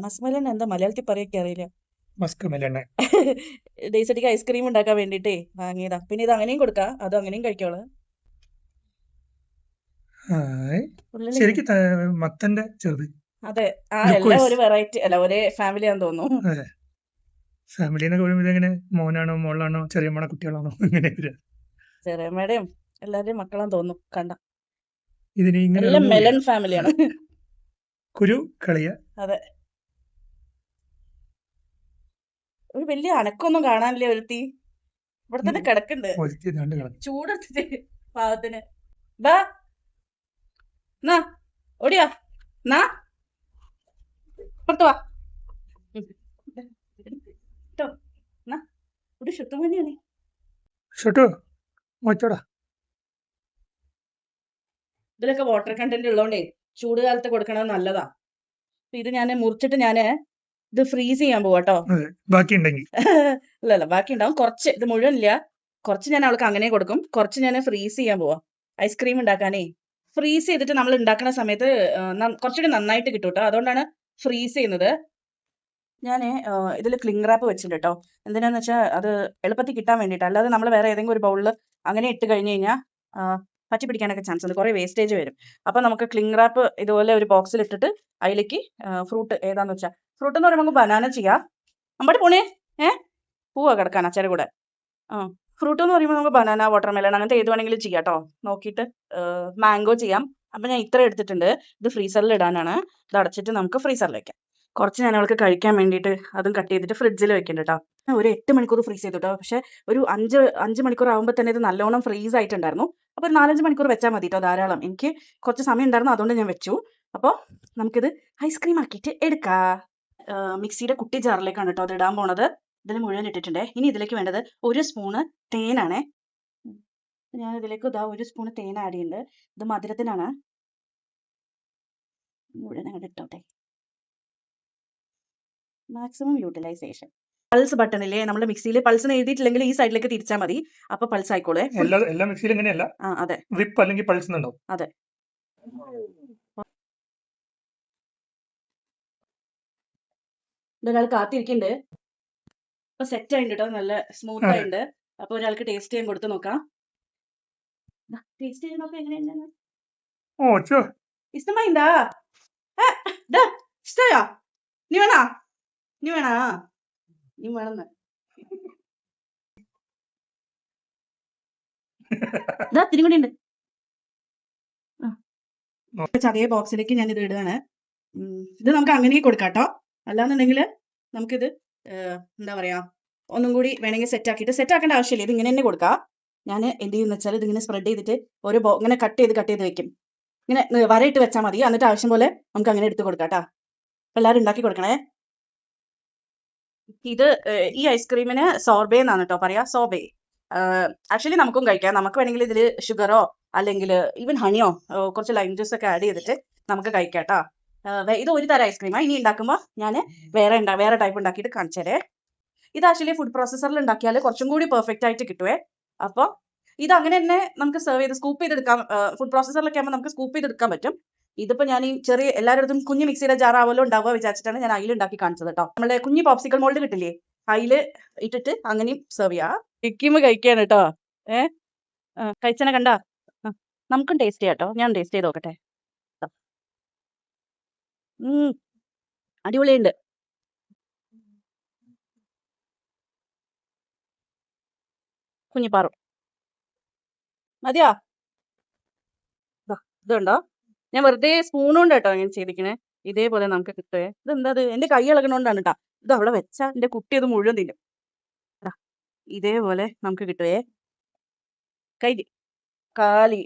മസ്മലൻ എന്താ മലയാളത്തിൽ പറയൊക്കെ അറിയില്ല. മസ്ക് മെലണ്. ഡേസറ്റിക്ക് ഐസ്ക്രീം ഉണ്ടാക്കാൻ വേണ്ടിട്ടേ വാങ്ങിയതാ. പിന്നെ ഇത് അങ്ങനെയും കൊടുക്കാം, അതും അങ്ങനെയും കഴിക്കോള്. ഹായ്. ഉള്ളിലിങ്ങനെ ശരിക്കും മത്തന്റെ ചെറുത് അതെ. എല്ലാം ലുക്കോയ്സ്. ഒരു വെറൈറ്റി അല്ല, ഒരേ ഫാമിലിയാന്ന് തോന്നുന്നു. അതെ. ഫാമിലി എന്നൊക്കെ പറയുമ്പോൾ ഇതെങ്ങനെ മോനാണോ മോളാണോ ചെറിയമ്മയുടെ കുട്ടികളാണോ ഇങ്ങനെ വരിക. ചെറിയമ്മയുടെയും എല്ലാവരുടെയും മക്കളാന്ന് തോന്നുന്നു കണ്ട. ഇതിന് ഇങ്ങനെ എല്ലാം റിമൂവ് മെലൻ ചെയ്യാം. ഫാമിലിയാണ്. കുരു കളിയ. അതെ. ഒരു വലിയ അനക്കൊന്നും കാണാനില്ല ഒരുത്തി. ഇവിടെ തന്നെ കിടക്കുന്നുണ്ട്. ഒതുക്കി രണ്ട് കളഞ്ഞു. ചൂടെടുത്തിട്ട് പാവത്തിന്. ബാ നാ ഓടിയാ നാ പുറത്ത് വാ. ട്ടോ നാ ഒരു ശുദ്ധം തന്നെയാണ്. ഷോട്ടോ മോച്ചോടാ. ഇതിലൊക്കെ വാട്ടർ കണ്ടന്റ് ഉള്ളതുകൊണ്ടേ ചൂട് കാലത്ത് കൊടുക്കണത് നല്ലതാ. അപ്പൊ ഇത് ഞാൻ മുറിച്ചിട്ട് ഇത് ഫ്രീസ് ചെയ്യാൻ പോവാട്ടോ. അതെ ബാക്കി ഉണ്ടെങ്കിൽ അല്ലല്ല ബാക്കി ഉണ്ടാവും കുറച്ച്. ഇത് മുഴുവൻ ഇല്ല, കുറച്ച് ഞാൻ അവൾക്ക് അങ്ങനെ കൊടുക്കും, കുറച്ച് ഞാൻ ഫ്രീസ് ചെയ്യാൻ പോവാ ഐസ്ക്രീം ഉണ്ടാക്കാനേ. ഫ്രീസ് ചെയ്തിട്ട് നമ്മൾ ഉണ്ടാക്കുന്ന സമയത്ത് കുറച്ചുകൂടി നന്നായിട്ട് കിട്ടും കേട്ടോ. അതുകൊണ്ടാണ് ഫ്രീസ് ചെയ്യുന്നത്. ഞാൻ ഇതിൽ ക്ലിംഗ് റാപ്പ് വെച്ചിട്ടുണ്ട് കേട്ടോ. എന്തിനാന്ന് വെച്ചാൽ അത് എളുപ്പത്തിൽ കിട്ടാൻ വേണ്ടിയിട്ട്. അല്ലാതെ നമ്മൾ വേറെ ഏതെങ്കിലും ഒരു ബൗളിൽ അങ്ങനെ ഇട്ട് കഴിഞ്ഞ് കഴിഞ്ഞാൽ പറ്റി പിടിക്കാനൊക്കെ ചാൻസ് ഉണ്ട്, കുറേ വേസ്റ്റേജ് വരും. അപ്പം നമുക്ക് ക്ലിംഗ് റാപ്പ് ഇതുപോലെ ഒരു ബോക്സിൽ ഇട്ടിട്ട് അതിലേക്ക് ഫ്രൂട്ട് ഏതാന്ന് വെച്ചാൽ, ഫ്രൂട്ട് എന്ന് പറയുമ്പോൾ ബനാന ചെയ്യാം. അമ്പടി പോണേ പോവാ കിടക്കാൻ അച്ഛരെ കൂടെ. ഫ്രൂട്ട് എന്ന് പറയുമ്പോൾ നമുക്ക് ബനാന, വാട്ടർമെലൺ അങ്ങനത്തെ ഏത് വേണമെങ്കിലും ചെയ്യാം കേട്ടോ. നോക്കിയിട്ട് മാംഗോ ചെയ്യാം. അപ്പം ഞാൻ ഇത്ര എടുത്തിട്ടുണ്ട്. ഇത് ഫ്രീസറിൽ ഇടാനാണ്. ഇത് അടച്ചിട്ട് നമുക്ക് ഫ്രീസറിൽ വെക്കാം. കുറച്ച് ഞാൻ അവൾക്ക് കഴിക്കാൻ വേണ്ടിയിട്ട് അതും കട്ട് ചെയ്തിട്ട് ഫ്രിഡ്ജിൽ വെക്കുന്നുണ്ട് കേട്ടോ. ഒരു 8 മണിക്കൂർ ഫ്രീസ് ചെയ്തു കേട്ടോ. പക്ഷെ ഒരു 5 മണിക്കൂർ ആകുമ്പോൾ തന്നെ ഇത് നല്ലോണം ഫ്രീസ് ആയിട്ടുണ്ടായിരുന്നു. അപ്പോൾ ഒരു 4-5 മണിക്കൂർ വെച്ചാൽ മതി കേട്ടോ, ധാരാളം. എനിക്ക് കുറച്ച് സമയം ഉണ്ടായിരുന്നു, അതുകൊണ്ട് ഞാൻ വെച്ചു. അപ്പോൾ നമുക്കിത് ഐസ്ക്രീം ആക്കിയിട്ട് എടുക്കാം. മിക്സിയുടെ കുട്ടി ജാറിലേക്കാണ് കേട്ടോ അത് ഇടാൻ പോണത്. ഇതിൽ മുഴുവൻ ഇട്ടിട്ടുണ്ട്. ഇനി ഇതിലേക്ക് വേണ്ടത് 1 സ്പൂണ് തേനാണ്. ഞാൻ ഇതിലേക്ക് ഒരു സ്പൂണ് തേൻ ആഡ് ചെയ്യുന്നുണ്ട്. ഇത് മധുരത്തിനാണ്. മുഴുവൻ അങ്ങോട്ട് ഇട്ടോട്ടെ. Maximum utilisation. പൾസ് ബട്ടണില്ലേ, നമ്മുടെ മിക്സിയിൽ പൾസ് എഴുതിയിട്ടില്ലെങ്കിൽ ഈ സൈഡിലേക്ക് തിരിച്ചാൽ മതി, അപ്പൊ പൾസ് ആയിക്കോളെ. എല്ലാ മിക്സിയിലും എങ്ങനെയല്ല. അതെ വിപ്പ് അല്ലെങ്കിൽ പൾസ് ഉണ്ടാവും. അതെ. ഒരാൾ കാത്തിരിക്കുന്നുണ്ട്. അപ്പൊ സെറ്റ് ആയിട്ടുണ്ട് കേട്ടോ, നല്ല സ്മൂത്ത് ആയിട്ടുണ്ട്. അപ്പൊ ഒരാൾക്ക് ടേസ്റ്റ് ചെയ്യാൻ കൊടുത്ത് നോക്കാം. ടേസ്റ്റ് ചെയ്ത് നോക്കാം എങ്ങനെയാണ്. ഇഷ്ടമായിണ്ടാ? ഇഷ്ടമായോ? നീ വേണോ? നീ വേണമെന്ന് ഇത്തിരി കൂടി ഉണ്ട്. അതേ ബോക്സിലേക്ക് ഞാൻ ഇത് ഇടുകയാണ്. ഇത് നമുക്ക് അങ്ങനെ കൊടുക്കാം കേട്ടോ. അല്ലാന്നുണ്ടെങ്കിൽ നമുക്കിത് എന്താ പറയാ, ഒന്നും കൂടി വേണമെങ്കിൽ സെറ്റ് ആക്കേണ്ട ആവശ്യമില്ല. ഇത് ഇങ്ങനെ തന്നെ കൊടുക്കാം. ഞാൻ എന്ത് ചെയ്യുന്ന വെച്ചാൽ ഇതിങ്ങനെ സ്പ്രെഡ് ചെയ്തിട്ട് ഇങ്ങനെ കട്ട് ചെയ്ത് വെക്കും. ഇങ്ങനെ വരയിട്ട് വെച്ചാൽ മതി. എന്നിട്ട് ആവശ്യം പോലെ നമുക്ക് അങ്ങനെ എടുത്ത് കൊടുക്കാം കേട്ടോ. എല്ലാവരും ഉണ്ടാക്കി കൊടുക്കണേ. ഇത് ഈ ഐസ്ക്രീമിന് സോർബേ എന്നാണ് കേട്ടോ പറയാ, സോബേ. ആക്ച്വലി നമുക്കും കഴിക്കാം. നമുക്ക് വേണമെങ്കിൽ ഇതിൽ ഷുഗറോ അല്ലെങ്കിൽ ഈവൻ ഹണിയോ കുറച്ച് ലൈം ജ്യൂസ് ഒക്കെ ആഡ് ചെയ്തിട്ട് നമുക്ക് കഴിക്കാം കേട്ടോ. ഇത് ഒരു തരം ഐസ്ക്രീമാണ്. ഇനി ഉണ്ടാക്കുമ്പോൾ ഞാൻ വേറെ ടൈപ്പ് ഉണ്ടാക്കിയിട്ട് കാണിച്ചു തരേ. ഇത് ആക്ച്വലി ഫുഡ് പ്രോസസ്സറിൽ ഉണ്ടാക്കിയാൽ കുറച്ചും കൂടി പെർഫെക്റ്റ് ആയിട്ട് കിട്ടുവേ. അപ്പോൾ ഇത് അങ്ങനെ തന്നെ നമുക്ക് സെർവ് ചെയ്ത് സ്കൂപ്പ് ചെയ്തെടുക്കാം. ഫുഡ് പ്രോസസ്സറിലൊക്കെ ആകുമ്പോൾ നമുക്ക് സ്കൂപ്പ് ചെയ്തെടുക്കാൻ പറ്റും. ഇതിപ്പോൾ ഞാൻ ഈ ചെറിയ എല്ലാവരുടെ കുഞ്ഞു മിക്സിയുടെ ജാർ ആവല്ലോ ഉണ്ടാവുക വിചാരിച്ചിട്ടാണ് ഞാൻ അതിൽ ഉണ്ടാക്കി കാണിച്ചത് കേട്ടോ. നമ്മുടെ കുഞ്ഞു പോപ്സിക്കൽ മോൾഡ് കിട്ടില്ലേ, അതിൽ ഇട്ടിട്ട് അങ്ങനെയും സെർവ് ചെയ്യാം. ഇക്കിമ് കഴിക്കാണ് കേട്ടോ. കഴിച്ചനെ കണ്ടാ. നമുക്കും ടേസ്റ്റ് ചെയ്യാം കേട്ടോ. ഞാൻ ടേസ്റ്റ് ചെയ്ത് നോക്കട്ടെ. അടിപൊളിയുണ്ട്. കുഞ്ഞിപ്പാറു മതിയോ? ഇതുണ്ടോ? ഞാൻ വെറുതെ സ്പൂൺ കൊണ്ട് കേട്ടോ ഞാൻ ചെയ്തിരിക്കണേ. ഇതേപോലെ നമുക്ക് കിട്ടുവേ. ഇതെന്താ എന്റെ കൈ ഇളകണോണ്ടാണ് കേട്ടോ. ഇത് അവിടെ വെച്ചാ എന്റെ കുട്ടി അത് മുഴുവൻ തിന്നും. ഇതേപോലെ നമുക്ക് കിട്ടുവേ. കൈ കാലി